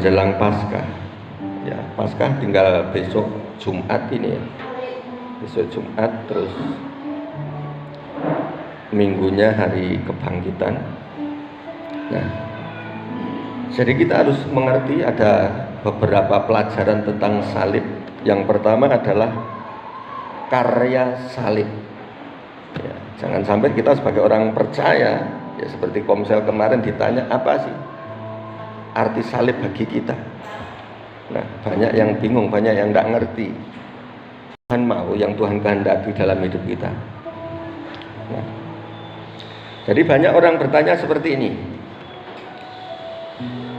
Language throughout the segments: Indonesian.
menjelang Paskah. Ya, Paskah tinggal besok Jumat ini ya. Besok Jumat, terus minggunya hari kebangkitan. Nah, jadi kita harus mengerti ada beberapa pelajaran tentang salib. Yang pertama adalah karya salib. Ya, jangan sampai kita sebagai orang percaya, ya seperti Komsel kemarin ditanya apa sih arti salib bagi kita. Nah, banyak yang bingung, banyak yang tidak ngerti. Tuhan mau yang Tuhan kehendaki dalam hidup kita. Nah, jadi banyak orang bertanya seperti ini,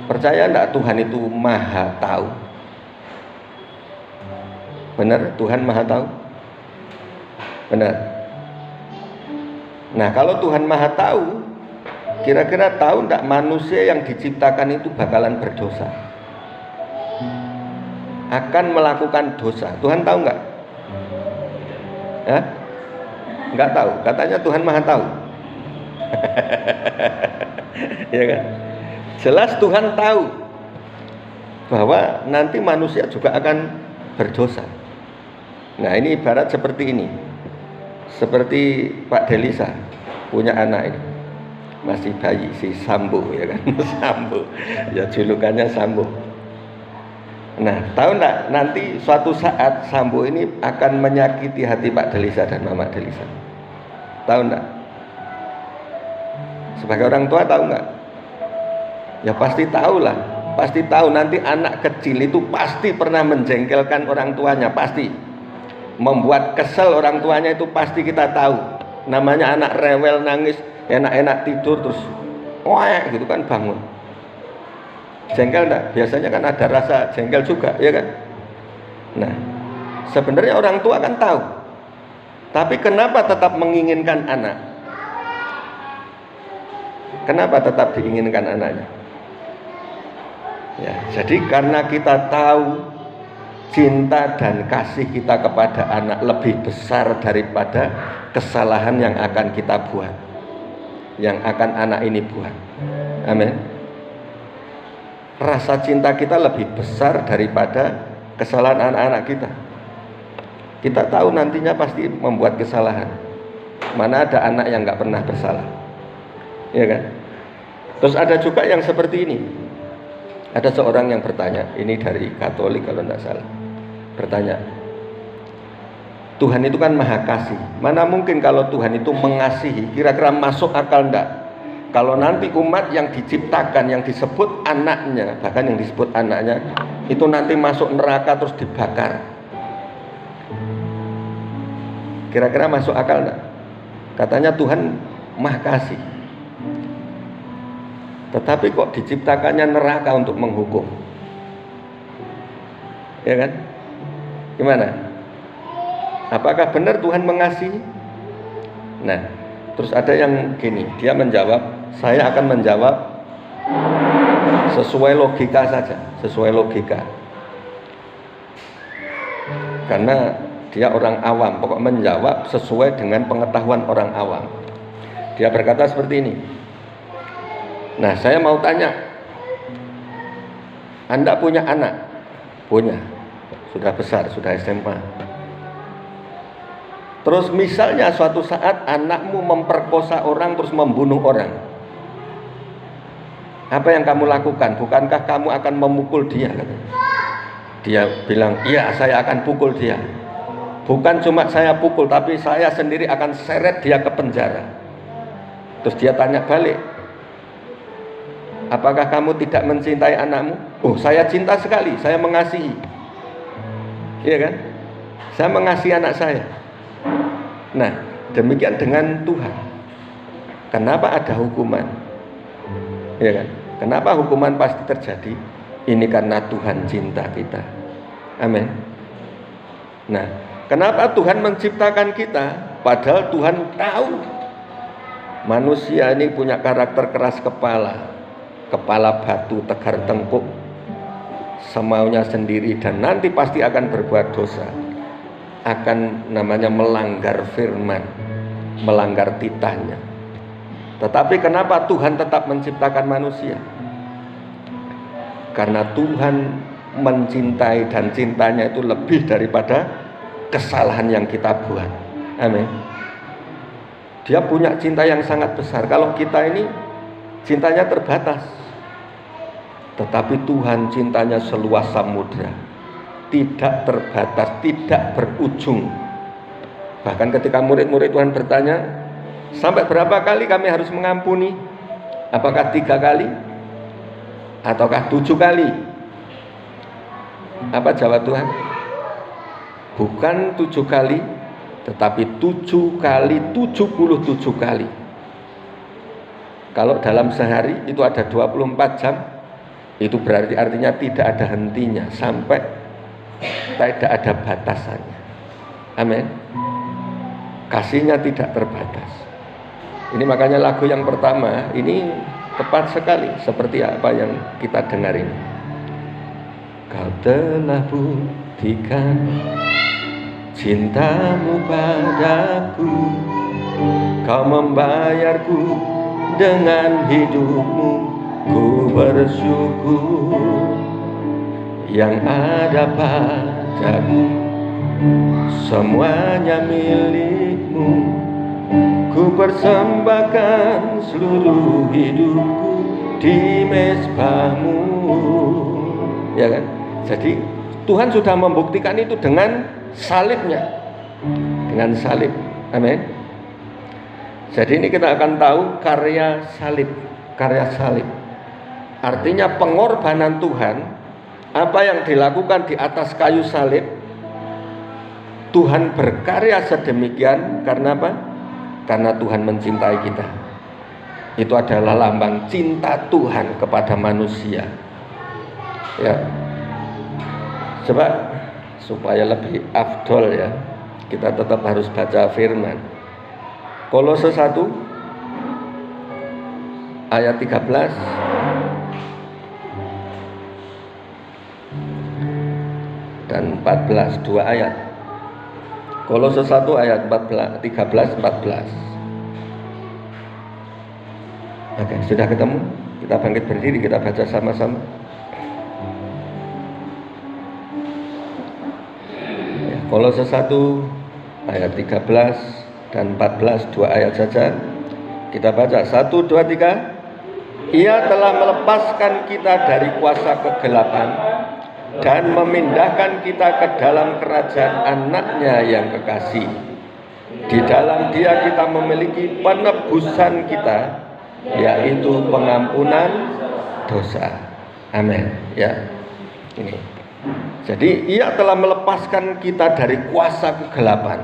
percaya enggak Tuhan itu maha tahu? Benar, Tuhan maha tahu? Benar. Nah, kalau Tuhan maha tahu, kira-kira tahu enggak manusia yang diciptakan itu bakalan berdosa, akan melakukan dosa? Tuhan tahu enggak? Enggak tahu, katanya Tuhan maha tahu. Ya kan? Jelas Tuhan tahu bahwa nanti manusia juga akan berdosa. Nah, ini ibarat seperti ini. Seperti Pak Delisa punya anak ini, masih bayi, si Sambo, ya kan? Sambo, ya julukannya Sambo. Nah, tahu enggak nanti suatu saat Sambo ini akan menyakiti hati Pak Delisa dan Mama Delisa? Tahu enggak? Sebagai orang tua tahu enggak? Ya pasti tahu lah, pasti tahu. Nanti anak kecil itu pasti pernah menjengkelkan orang tuanya, pasti membuat kesel orang tuanya, itu pasti kita tahu. Namanya anak rewel, nangis, enak-enak tidur terus wah gitu kan, bangun jengkel enggak? Biasanya kan ada rasa jengkel juga, ya kan? Nah, sebenarnya orang tua kan tahu, tapi kenapa tetap menginginkan anak? Kenapa tetap diinginkan anaknya? Ya, jadi karena kita tahu cinta dan kasih kita kepada anak lebih besar daripada kesalahan yang akan kita buat, yang akan anak ini buat. Amin. Rasa cinta kita lebih besar daripada kesalahan anak-anak kita. Kita tahu nantinya pasti membuat kesalahan. Mana ada anak yang nggak pernah bersalah, ya kan? Terus ada juga yang seperti ini. Ada seorang yang bertanya, ini dari Katolik kalau tidak salah, bertanya, Tuhan itu kan maha kasih, mana mungkin kalau Tuhan itu mengasihi? Kira-kira masuk akal enggak kalau nanti umat yang diciptakan, yang disebut anaknya, bahkan yang disebut anaknya itu nanti masuk neraka terus dibakar? Kira-kira masuk akal enggak? Katanya Tuhan maha kasih, tetapi kok diciptakannya neraka untuk menghukum? Ya kan? Gimana? Apakah benar Tuhan mengasihi? Nah, terus ada yang gini, dia menjawab, saya akan menjawab sesuai logika saja, sesuai logika. Karena dia orang awam, pokok menjawab sesuai dengan pengetahuan orang awam. Dia berkata seperti ini. Nah, saya mau tanya, Anda punya anak? Punya, sudah besar, sudah SMA. Terus misalnya suatu saat anakmu memperkosa orang, terus membunuh orang, apa yang kamu lakukan? Bukankah kamu akan memukul dia? Dia bilang, iya saya akan pukul dia. Bukan cuma saya pukul, tapi saya sendiri akan seret dia ke penjara. Terus dia tanya balik, apakah kamu tidak mencintai anakmu? Oh, saya cinta sekali, saya mengasihi. Iya kan? Saya mengasihi anak saya. Nah, demikian dengan Tuhan. Kenapa ada hukuman? Iya kan? Kenapa hukuman pasti terjadi? Ini karena Tuhan cinta kita. Amin. Nah, kenapa Tuhan menciptakan kita? Padahal Tuhan tahu manusia ini punya karakter keras kepala, kepala batu, tegar tengkuk, semaunya sendiri, dan nanti pasti akan berbuat dosa, akan namanya melanggar firman, melanggar titahnya. Tetapi kenapa Tuhan tetap menciptakan manusia? Karena Tuhan mencintai dan cintanya itu lebih daripada kesalahan yang kita buat. Amin. Dia punya cinta yang sangat besar. Kalau kita ini cintanya terbatas, tetapi Tuhan cintanya seluas samudra, tidak terbatas, tidak berujung. Bahkan ketika murid-murid Tuhan bertanya, sampai berapa kali kami harus mengampuni? Apakah 3 kali? Ataukah 7 kali? Apa jawab Tuhan? Bukan 7 kali, tetapi 7 kali 77 kali. Kalau dalam sehari itu ada 24 jam, itu berarti artinya tidak ada hentinya, sampai tidak ada batasannya. Amin. Kasihnya tidak terbatas. Ini makanya lagu yang pertama ini tepat sekali seperti apa yang kita dengar ini. Kau telah buktikan cintamu padaku, kau membayarku dengan hidupmu, ku bersyukur. Yang ada padaku semuanya milikmu, ku persembahkan seluruh hidupku di mezbahmu. Ya kan? Jadi Tuhan sudah membuktikan itu dengan salibnya, dengan salib. Amin. Jadi ini kita akan tahu karya salib. Karya salib artinya pengorbanan Tuhan. Apa yang dilakukan di atas kayu salib, Tuhan berkarya sedemikian karena apa? Karena Tuhan mencintai kita. Itu adalah lambang cinta Tuhan kepada manusia. Ya. Coba supaya lebih afdol ya, kita tetap harus baca firman. Kolose 1 ayat 13 dan 14, 2 ayat. Kolose 1 ayat 13, 14. Oke, sudah ketemu? Kita bangkit berdiri, kita baca sama-sama. Kolose 1 ayat 13 dan 14, 2 ayat saja. Kita baca 1, 2, 3. Ia telah melepaskan kita dari kuasa kegelapan dan memindahkan kita ke dalam kerajaan anaknya yang kekasih. Di dalam Dia kita memiliki penebusan kita, yaitu pengampunan dosa. Amin. Ya. Ini. Jadi Ia telah melepaskan kita dari kuasa kegelapan.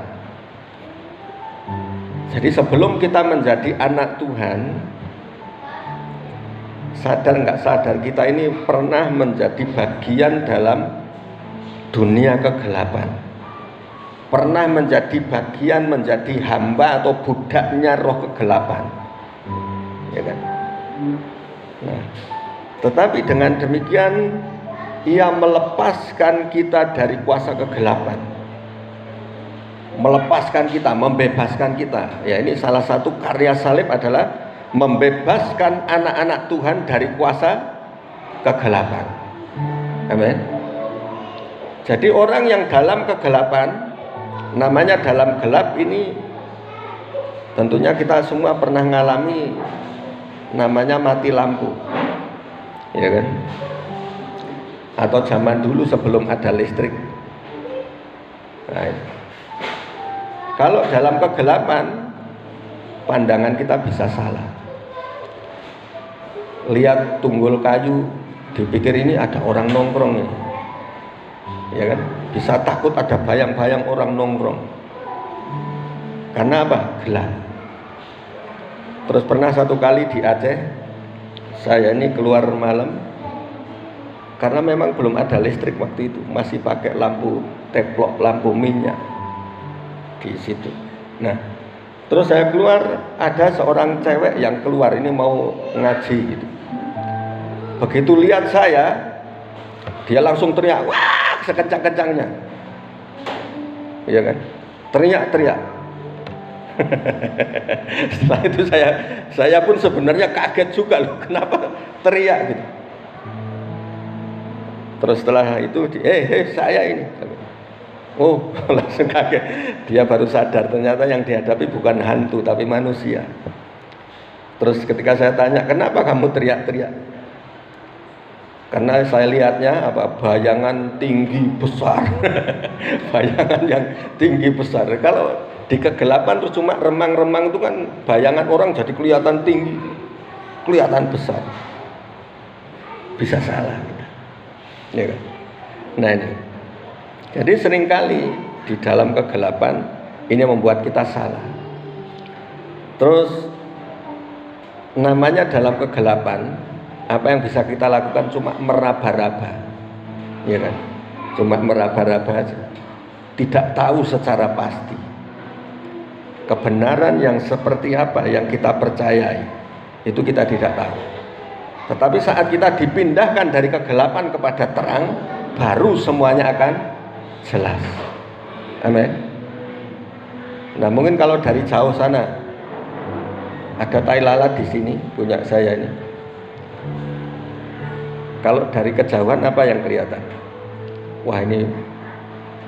Jadi sebelum kita menjadi anak Tuhan, sadar nggak sadar kita ini pernah menjadi bagian dalam dunia kegelapan. Pernah menjadi bagian, menjadi hamba atau budaknya roh kegelapan. Ya kan? Nah, tetapi dengan demikian Ia melepaskan kita dari kuasa kegelapan, melepaskan kita, membebaskan kita. Ya, ini salah satu karya salib adalah membebaskan anak-anak Tuhan dari kuasa kegelapan. Amin. Jadi orang yang dalam kegelapan, namanya dalam gelap ini, tentunya kita semua pernah mengalami namanya mati lampu, ya kan? Atau zaman dulu sebelum ada listrik. Nah, kalau dalam kegelapan, pandangan kita bisa salah. Lihat tunggul kayu, dipikir ini ada orang nongkrong nih, ya kan? Bisa takut ada bayang-bayang orang nongkrong. Karena apa? Gelap. Terus pernah satu kali di Aceh, saya ini keluar malam, karena memang belum ada listrik waktu itu, masih pakai lampu teplok, lampu minyak di situ. Nah, terus saya keluar, ada seorang cewek yang keluar ini mau ngaji gitu. Begitu lihat saya, dia langsung teriak, wah, sekencang-kencangnya, iya kan? Teriak-teriak. Setelah itu saya pun sebenarnya kaget juga loh, kenapa teriak gitu. Terus setelah itu, saya ini. Oh, langsung kaget. Dia baru sadar ternyata yang dihadapi bukan hantu tapi manusia. Terus ketika saya tanya, kenapa kamu teriak-teriak? Karena saya lihatnya bayangan tinggi besar. Bayangan yang tinggi besar. Kalau di kegelapan terus cuma remang-remang itu kan bayangan orang jadi kelihatan tinggi, kelihatan besar. Bisa salah. Ya kan? Nah ini. Jadi seringkali di dalam kegelapan ini membuat kita salah. Terus namanya dalam kegelapan, apa yang bisa kita lakukan cuma meraba-raba, ya kan? Cuma meraba-raba aja. Tidak tahu secara pasti kebenaran yang seperti apa yang kita percayai, itu kita tidak tahu. Tetapi saat kita dipindahkan dari kegelapan kepada terang, baru semuanya akan jelas. Amin. Nah, mungkin kalau dari jauh sana ada tai lalat di sini punya saya ini. Kalau dari kejauhan apa yang kelihatan? Wah, ini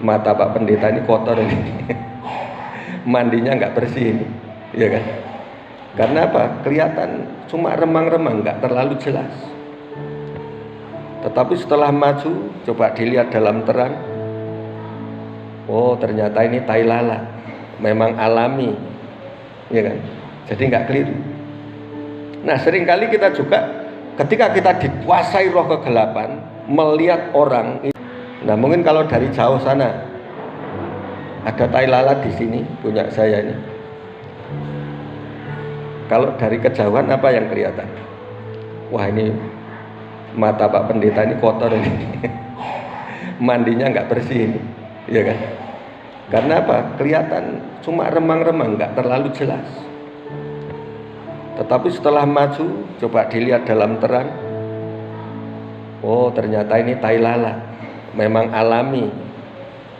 mata Pak Pendeta ini kotor ini. Mandinya nggak bersih ini, ya kan? Karena apa? Kelihatan cuma remang-remang, nggak terlalu jelas. Tetapi setelah maju, coba dilihat dalam terang. Oh, ternyata ini tai lalat, memang alami, ya kan? Jadi nggak keliru. Nah, seringkali kita juga ketika kita dikuasai roh kegelapan, melihat orang. Nah, mungkin kalau dari jauh sana ada tai lalat di sini punya saya ini. Kalau dari kejauhan apa yang kelihatan? Wah, ini mata Pak Pendeta ini kotor ini. Mandinya nggak bersih ini, ya kan? Karena apa? Kelihatan cuma remang-remang, nggak terlalu jelas. Tetapi setelah maju, coba dilihat dalam terang. Oh, ternyata ini tai lalat, memang alami,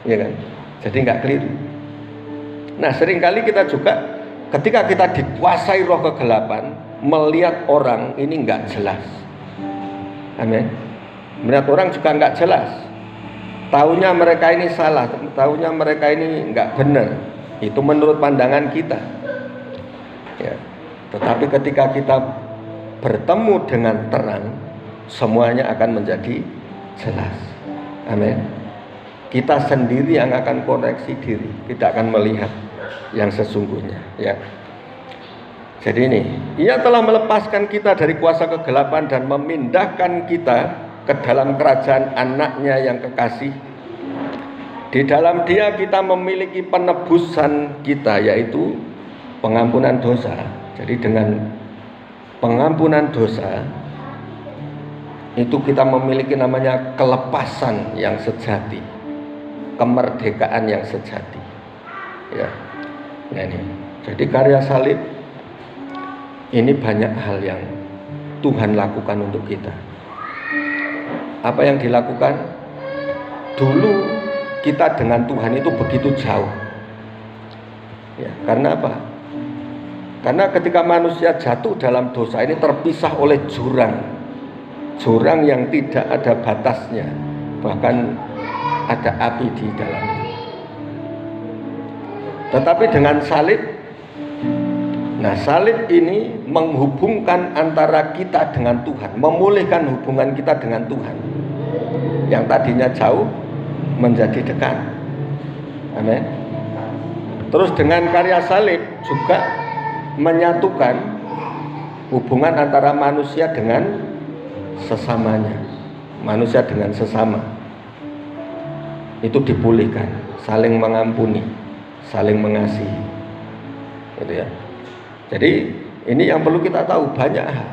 ya kan? Jadi nggak keliru. Nah, seringkali kita juga ketika kita dikuasai roh kegelapan, melihat orang ini nggak jelas. Amin. Melihat orang juga nggak jelas. Taunya mereka ini salah, taunya mereka ini nggak benar. Itu menurut pandangan kita. Ya. Tetapi ketika kita bertemu dengan terang, semuanya akan menjadi jelas. Amin. Kita sendiri yang akan koreksi diri, tidak akan melihat yang sesungguhnya. Ya. Jadi ini, Ia telah melepaskan kita dari kuasa kegelapan dan memindahkan kita ke dalam kerajaan anaknya yang kekasih. Di dalam Dia kita memiliki penebusan kita, yaitu pengampunan dosa. Jadi dengan pengampunan dosa itu kita memiliki namanya kelepasan yang sejati, kemerdekaan yang sejati. Ya. Nah ini. Jadi karya salib ini banyak hal yang Tuhan lakukan untuk kita. Apa yang dilakukan? Dulu kita dengan Tuhan itu begitu jauh. Ya, karena apa? Karena ketika manusia jatuh dalam dosa ini terpisah oleh jurang. Jurang yang tidak ada batasnya. Bahkan ada api di dalamnya. Tetapi dengan salib, nah salib ini menghubungkan antara kita dengan Tuhan, memulihkan hubungan kita dengan Tuhan. Yang tadinya jauh menjadi dekat. Amin. Terus dengan karya salib juga menyatukan hubungan antara manusia dengan sesamanya. Manusia dengan sesama. Itu dipulihkan, saling mengampuni, saling mengasihi. Gitu ya. Jadi ini yang perlu kita tahu, banyak hal.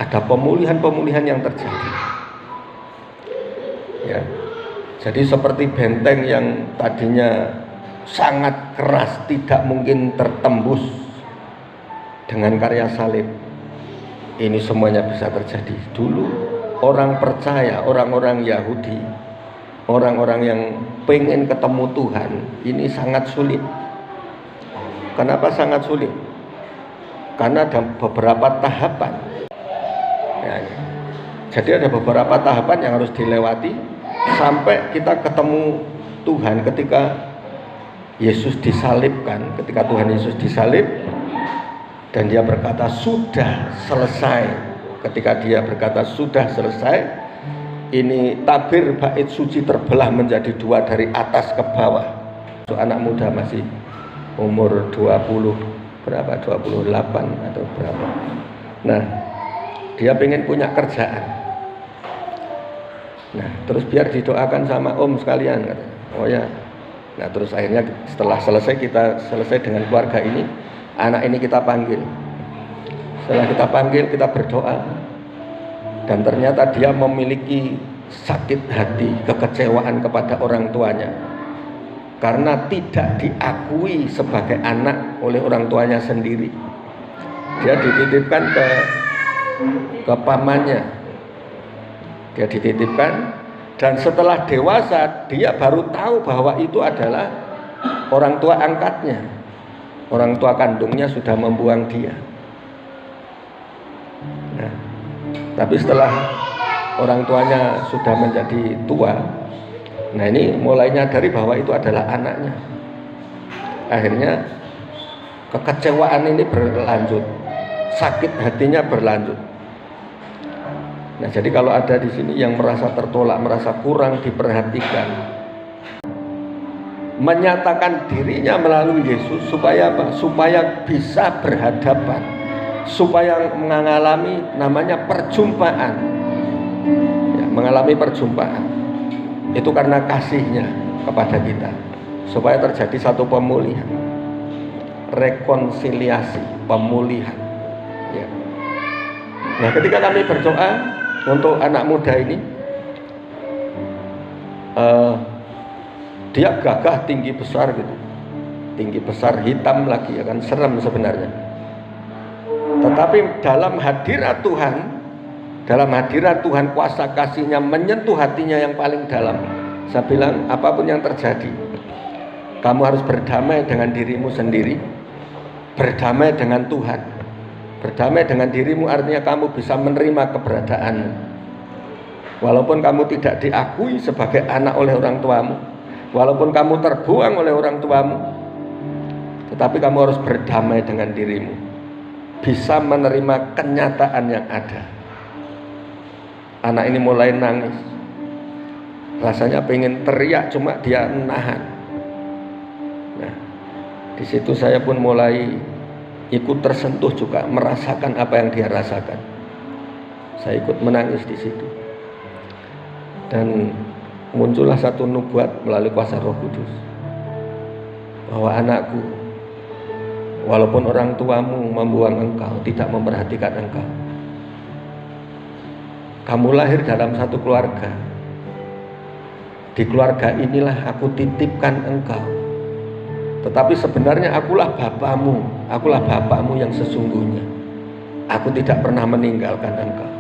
Ada pemulihan-pemulihan yang terjadi. Ya. Jadi seperti benteng yang tadinya sangat keras, tidak mungkin tertembus, dengan karya salib ini semuanya bisa terjadi. Dulu orang percaya, orang-orang Yahudi, orang-orang yang pengen ketemu Tuhan, ini sangat sulit. Kenapa sangat sulit? Karena ada beberapa tahapan. Ya, Jadi ada beberapa tahapan yang harus dilewati sampai kita ketemu Tuhan ketika Yesus disalibkan, ketika Tuhan Yesus disalib dan dia berkata sudah selesai. Ketika dia berkata sudah selesai, ini tabir bait suci terbelah menjadi dua dari atas ke bawah. So, anak muda masih umur 20 berapa, 28 atau berapa. Nah, dia pengen punya kerjaan. Nah, terus biar didoakan sama om sekalian katanya. Oh ya. Nah, terus akhirnya setelah selesai dengan keluarga ini, anak ini kita panggil. Setelah kita panggil, kita berdoa. Dan ternyata dia memiliki sakit hati, kekecewaan kepada orang tuanya. Karena tidak diakui sebagai anak oleh orang tuanya sendiri. Dia dititipkan ke pamannya. Dia dititipkan, dan setelah dewasa dia baru tahu bahwa itu adalah orang tua angkatnya. Orang tua kandungnya sudah membuang dia. Nah, tapi setelah orang tuanya sudah menjadi tua, nah ini mulai nyadari bahwa itu adalah anaknya. Akhirnya kekecewaan ini berlanjut, sakit hatinya berlanjut. Nah, jadi kalau ada di sini yang merasa tertolak, merasa kurang diperhatikan, menyatakan dirinya melalui Yesus supaya apa? Supaya bisa berhadapan, supaya mengalami namanya perjumpaan. Ya, mengalami perjumpaan. Itu karena kasihnya kepada kita, supaya terjadi satu pemulihan, rekonsiliasi, pemulihan. Ya. Nah, ketika kami berdoa untuk anak muda ini, dia gagah tinggi besar gitu, tinggi besar, hitam lagi, ya kan, serem sebenarnya. Tetapi dalam hadirat Tuhan, kuasa kasihnya menyentuh hatinya yang paling dalam. Saya bilang apapun yang terjadi, kamu harus berdamai dengan dirimu sendiri, berdamai dengan Tuhan. Berdamai dengan dirimu artinya kamu bisa menerima keberadaanmu. Walaupun kamu tidak diakui sebagai anak oleh orang tuamu, walaupun kamu terbuang oleh orang tuamu, tetapi kamu harus berdamai dengan dirimu, bisa menerima kenyataan yang ada. Anak ini mulai nangis, rasanya pengen teriak, cuma dia nahan. Nah, di situ saya pun mulai ikut tersentuh juga, merasakan apa yang dia rasakan. Saya ikut menangis di situ. Dan muncullah satu nubuat melalui kuasa Roh Kudus, bahwa anakku, walaupun orang tuamu membuang engkau, tidak memperhatikan engkau, kamu lahir dalam satu keluarga. Di keluarga inilah aku titipkan engkau. Tetapi sebenarnya akulah bapakmu yang sesungguhnya. Aku tidak pernah meninggalkan engkau.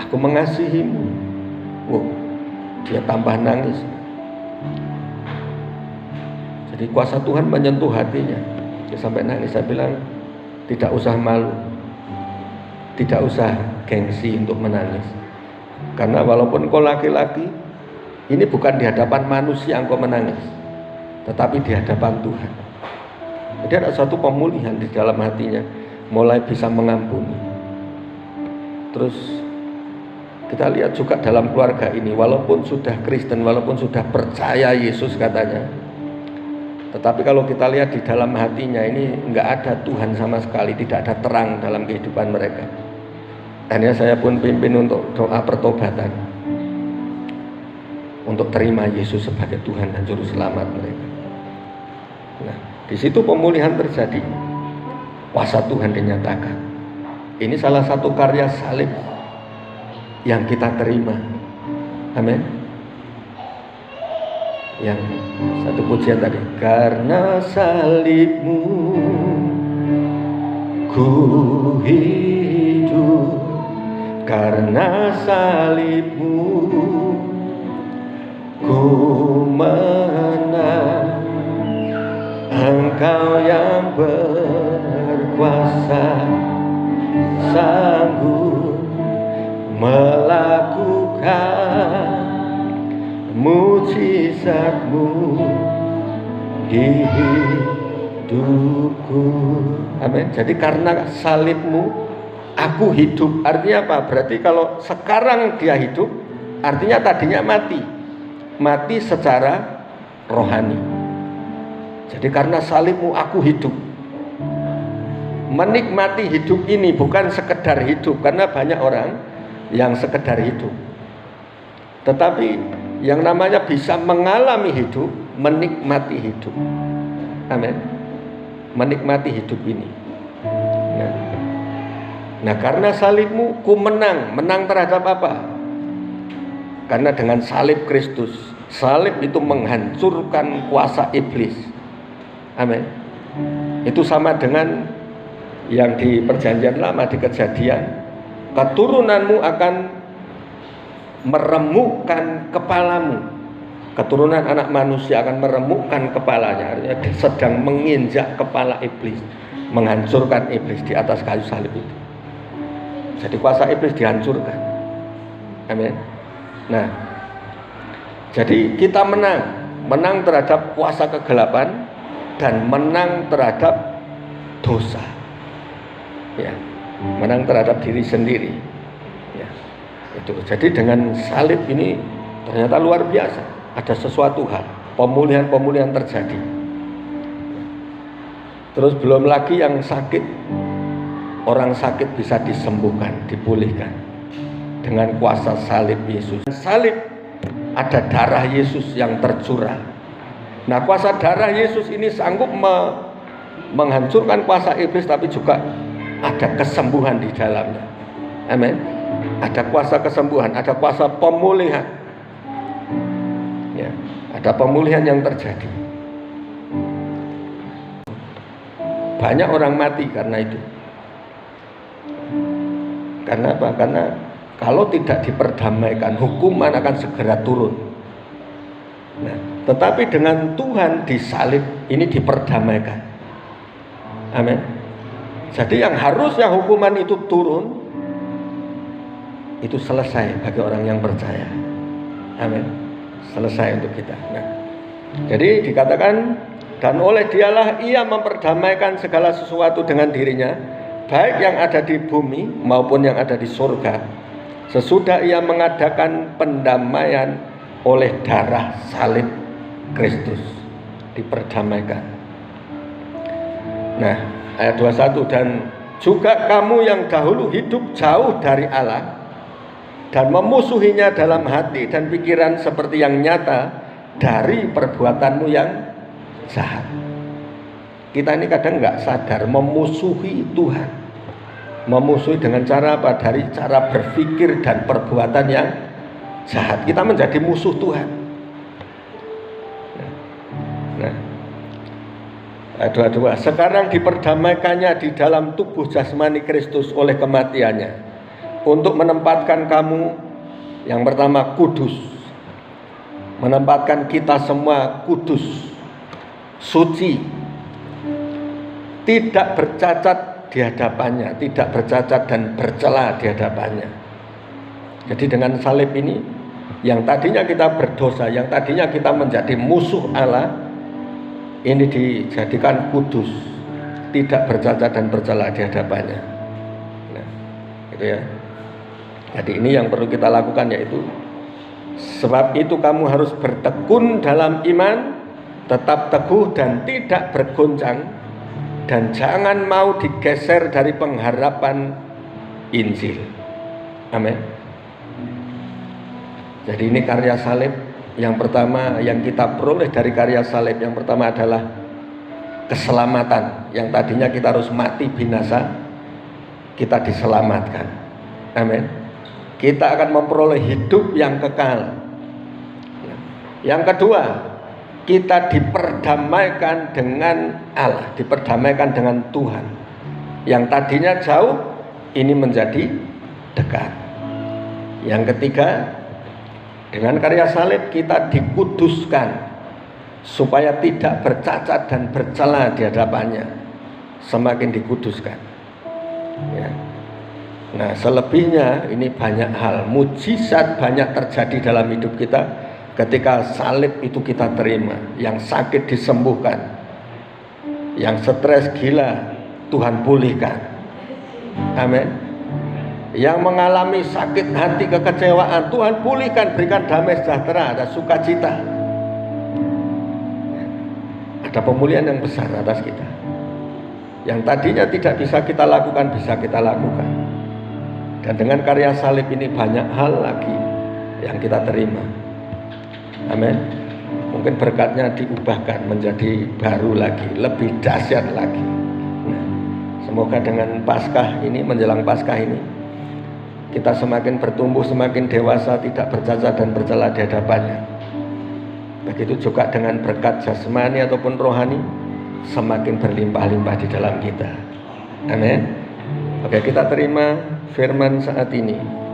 Aku mengasihimu. Wow, dia tambah nangis. Jadi kuasa Tuhan menyentuh hatinya. Dia sampai nangis. Saya bilang, tidak usah malu, tidak usah gengsi untuk menangis. Karena walaupun kau laki-laki, ini bukan di hadapan manusia engkau menangis, tetapi di hadapan Tuhan. Jadi ada satu pemulihan di dalam hatinya, mulai bisa mengampuni. Terus kita lihat juga dalam keluarga ini, walaupun sudah Kristen, walaupun sudah percaya Yesus katanya, tetapi kalau kita lihat di dalam hatinya ini enggak ada Tuhan sama sekali, tidak ada terang dalam kehidupan mereka. Akhirnya saya pun pimpin untuk doa pertobatan, untuk terima Yesus sebagai Tuhan dan Juru Selamat mereka. Nah, di situ pemulihan terjadi, kuasa Tuhan dinyatakan. Ini salah satu karya salib yang kita terima. Amin. Yang satu pujian tadi, karena salibmu ku hidup, karena salibmu ku menang, engkau yang berkuasa, sanggup melakukan mujizat-Mu di hidupku. Amin. Jadi karena salib-Mu aku hidup. Artinya apa? Berarti kalau sekarang dia hidup, artinya tadinya mati. Mati secara rohani. Jadi karena salib-Mu aku hidup. Menikmati hidup ini bukan sekedar hidup, karena banyak orang yang sekedar hidup. Tetapi yang namanya bisa mengalami hidup, menikmati hidup. Amin. Menikmati hidup ini. Nah, karena salib-Mu ku menang. Menang terhadap apa? Karena dengan salib Kristus, salib itu menghancurkan kuasa iblis. Amin. Itu sama dengan yang di perjanjian lama, di Kejadian, keturunanmu akan meremukkan kepalamu. Keturunan anak manusia akan meremukkan kepalanya, artinya sedang menginjak kepala iblis, menghancurkan iblis di atas kayu salib itu. Jadi kuasa iblis dihancurkan. Amin. Nah, jadi kita menang terhadap kuasa kegelapan dan menang terhadap dosa. Ya, menang terhadap diri sendiri. Ya, itu. Jadi dengan salib ini ternyata luar biasa. Ada sesuatu hal, pemulihan terjadi. Terus belum lagi yang sakit, orang sakit bisa disembuhkan, dipulihkan dengan kuasa salib Yesus. Salib ada darah Yesus yang tercurah. Nah, kuasa darah Yesus ini sanggup menghancurkan kuasa iblis, tapi juga ada kesembuhan di dalamnya. Amin. Ada kuasa kesembuhan, ada kuasa pemulihan. Ya, ada pemulihan yang terjadi. Banyak orang mati karena itu. Karena apa? Karena kalau tidak diperdamaikan, hukuman akan segera turun. Nah, tetapi dengan Tuhan disalib ini diperdamaikan. Amin. Jadi yang harusnya hukuman itu turun, itu selesai bagi orang yang percaya. Amin. Selesai untuk kita. Nah, jadi dikatakan, dan oleh Dialah ia memperdamaikan segala sesuatu dengan dirinya, baik yang ada di bumi maupun yang ada di surga, sesudah ia mengadakan pendamaian oleh darah salib Kristus. Diperdamaikan. Nah, ayat 21, dan juga kamu yang dahulu hidup jauh dari Allah dan memusuhinya dalam hati dan pikiran seperti yang nyata dari perbuatanmu yang jahat. Kita ini kadang nggak sadar memusuhi Tuhan. Memusuhi dengan cara apa? Dari cara berpikir dan perbuatan yang jahat. Kita menjadi musuh Tuhan. Nah, dua-dua. Sekarang diperdamaikannya di dalam tubuh jasmani Kristus oleh kematiannya, untuk menempatkan kamu yang pertama kudus, menempatkan kita semua kudus, suci, tidak bercacat di hadapannya, tidak bercacat dan bercela di hadapannya. Jadi dengan salib ini, yang tadinya kita berdosa, yang tadinya kita menjadi musuh Allah, ini dijadikan kudus, tidak bercacat dan bercela di hadapannya. Nah, gitu ya. Jadi ini yang perlu kita lakukan, yaitu sebab itu kamu harus bertekun dalam iman, tetap teguh dan tidak bergoncang, dan jangan mau digeser dari pengharapan Injil. Amin. Jadi ini karya salib. Yang pertama yang kita peroleh dari karya salib, yang pertama adalah keselamatan. Yang tadinya kita harus mati binasa, kita diselamatkan. Amin. Kita akan memperoleh hidup yang kekal. Yang kedua, kita diperdamaikan dengan Allah, diperdamaikan dengan Tuhan. Yang tadinya jauh, ini menjadi dekat. Yang ketiga, dengan karya salib kita dikuduskan supaya tidak bercacat dan bercela di hadapannya. Semakin dikuduskan. Ya. Nah, selebihnya ini banyak hal, mujizat banyak terjadi dalam hidup kita ketika salib itu kita terima. Yang sakit disembuhkan, yang stres gila Tuhan pulihkan. Amin. Yang mengalami sakit hati, kekecewaan, Tuhan pulihkan, berikan damai sejahtera, ada sukacita. Ada pemulihan yang besar atas kita. Yang tadinya tidak bisa kita lakukan, bisa kita lakukan. Dan dengan karya salib ini banyak hal lagi yang kita terima. Amin. Mungkin berkatnya diubahkan menjadi baru lagi, lebih dahsyat lagi. Nah, semoga dengan Paskah ini, menjelang Paskah ini, kita semakin bertumbuh, semakin dewasa, tidak bercacat dan bercela di hadapannya. Begitu juga dengan berkat jasmani ataupun rohani, semakin berlimpah-limpah di dalam kita. Amin. Oke, kita terima firman saat ini.